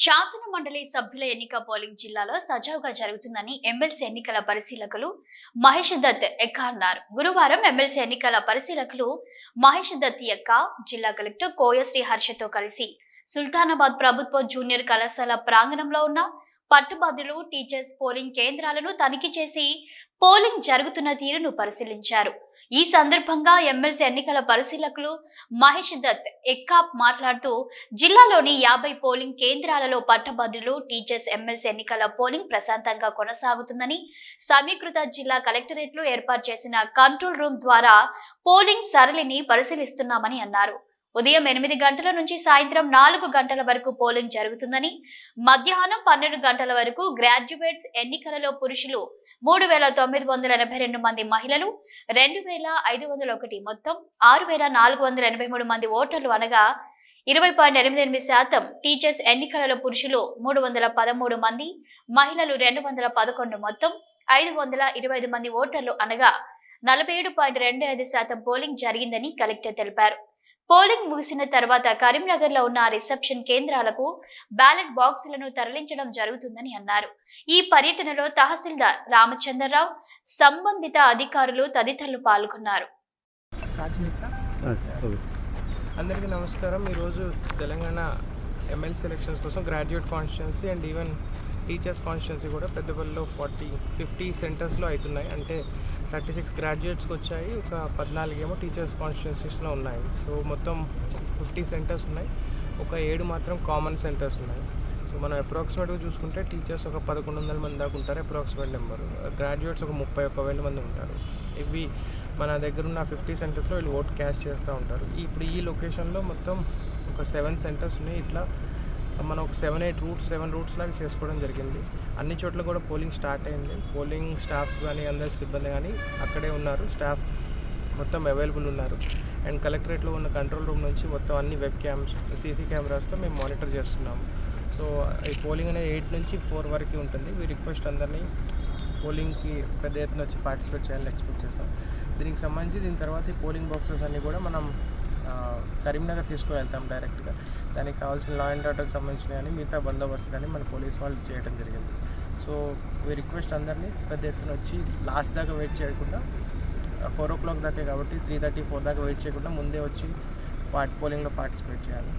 శాసన మండలి సభ్యుల ఎన్నిక పోలింగ్ జిల్లాలో సజావుగా జరుగుతుందని ఎమ్మెల్సీ ఎన్నికల పరిశీలకులు మహేష్ దత్ ఎక్క అన్నారు. గురువారం ఎమ్మెల్సీ ఎన్నికల పరిశీలకులు మహేష్ దత్ ఎక్క జిల్లా కలెక్టర్ కోయశ్రీ హర్షతో కలిసి సుల్తానాబాద్ ప్రభుత్వ జూనియర్ కళాశాల ప్రాంగణంలో ఉన్న పట్టుభద్రులు టీచర్స్ పోలింగ్ కేంద్రాలను తనిఖీ చేసి పోలింగ్ జరుగుతున్న తీరును పరిశీలించారు. ఈ సందర్భంగా ఎమ్మెల్సీ ఎన్నికల పరిశీలకులు మహేష్ దత్ ఎక్కా మాట్లాడుతూ జిల్లాలోని 50 పోలింగ్ కేంద్రాలలో పట్టభద్రులు టీచర్స్ ఎమ్మెల్సీ ఎన్నికల పోలింగ్ ప్రశాంతంగా కొనసాగుతుందని, సమీకృత జిల్లా కలెక్టరేట్లో ఏర్పాటు చేసిన కంట్రోల్ రూమ్ ద్వారా పోలింగ్ సరళిని పరిశీలిస్తున్నామని అన్నారు. ఉదయం 8 గంటల నుంచి సాయంత్రం 4 గంటల వరకు పోలింగ్ జరుగుతుందని, మధ్యాహ్నం 12 గంటల వరకు గ్రాడ్యుయేట్స్ ఎన్నికలలో పురుషులు 3982 మంది, మహిళలు 2501, మొత్తం 6483 మంది ఓటర్లు అనగా 20.88%. టీచర్స్ ఎన్నికలలో పురుషులు 313 మంది, మహిళలు 211, మొత్తం 525 మంది ఓటర్లు అనగా 47.25% పోలింగ్ జరిగిందని కలెక్టర్ తెలిపారు. పోలింగ్ ముగిసిన తర్వాత కరీంనగర్ లో ఉన్న రిసెప్షన్ కేంద్రాలకు బ్యాలెట్ బాక్సులను తరలించడం జరుగుతుందని అన్నారు. ఈ పర్యటనలో తహసీల్దార్ రామచంద్రరావు, సంబంధిత అధికారులు తదితరులు పాల్గొన్నారు. అందరికీ నమస్కారం. ఈరోజు తెలంగాణ ఎమ్మెల్సీ ఎలక్షన్స్ కోసం graduate constituency and even teachers constituency కూడా పెద్దపల్లిలో 50 సెంటర్స్లో అవుతున్నాయి. అంటే 36 గ్రాడ్యుయేట్స్కి వచ్చాయి, ఒక 14 ఏమో టీచర్స్ కాన్స్టిట్యున్సీస్లో ఉన్నాయి. సో మొత్తం 50 సెంటర్స్ ఉన్నాయి, ఒక 7 మాత్రం కామన్ సెంటర్స్ ఉన్నాయి. సో మనం అప్రాక్సిమేట్గా చూసుకుంటే టీచర్స్ ఒక 1100 మంది దాకా ఉంటారు, అప్రాక్సిమేట్ నెంబర్. గ్రాడ్యుయేట్స్ ఒక 31,000 మంది ఉంటారు. ఇవి మన దగ్గర ఉన్న 50 సెంటర్స్లో వీళ్ళు ఓట్ క్యాస్ట్ చేస్తూ ఉంటారు. ఇప్పుడు ఈ లొకేషన్లో మొత్తం ఒక 7 సెంటర్స్ ఉన్నాయి. ఇట్లా మనం ఒక 7 రూట్స్ లాగా చేసుకోవడం జరిగింది. అన్ని చోట్ల కూడా పోలింగ్ స్టార్ట్ అయింది. పోలింగ్ స్టాఫ్ కానీ అందరి సిబ్బంది కానీ అక్కడే ఉన్నారు. స్టాఫ్ మొత్తం అవైలబుల్ ఉన్నారు. అండ్ కలెక్టరేట్లో ఉన్న కంట్రోల్ రూమ్ నుంచి మొత్తం అన్ని వెబ్ క్యామ్స్, సీసీ కెమెరాస్తో మేము మానిటర్ చేస్తున్నాము. సో ఈ పోలింగ్ అనేది 8 నుంచి 4 వరకు ఉంటుంది. వీ రిక్వెస్ట్ అందరినీ పోలింగ్కి పెద్ద ఎత్తున వచ్చి పార్టిసిపేట్ చేయాలని ఎక్స్పెక్ట్ చేస్తాం. దీనికి సంబంధించి దీని తర్వాత ఈ పోలింగ్ బాక్సెస్ అన్నీ కూడా మనం కరీంనగర్ తీసుకువెళ్తాం డైరెక్ట్గా. దానికి కావాల్సిన లా అండ్ ఆర్డర్కి సంబంధించిన కానీ మిగతా బందోబస్తు కానీ మన పోలీస్ వాళ్ళు చేయడం జరిగింది. సో వీ రిక్వెస్ట్ అందరినీ పెద్ద ఎత్తున వచ్చి లాస్ట్ దాకా వెయిట్ చేయకుండా, 4 o'clock దాకా కాబట్టి 3:30, 4 దాకా వెయిట్ చేయకుండా ముందే వచ్చి పోలింగ్లో పార్టిసిపేట్ చేయాలి.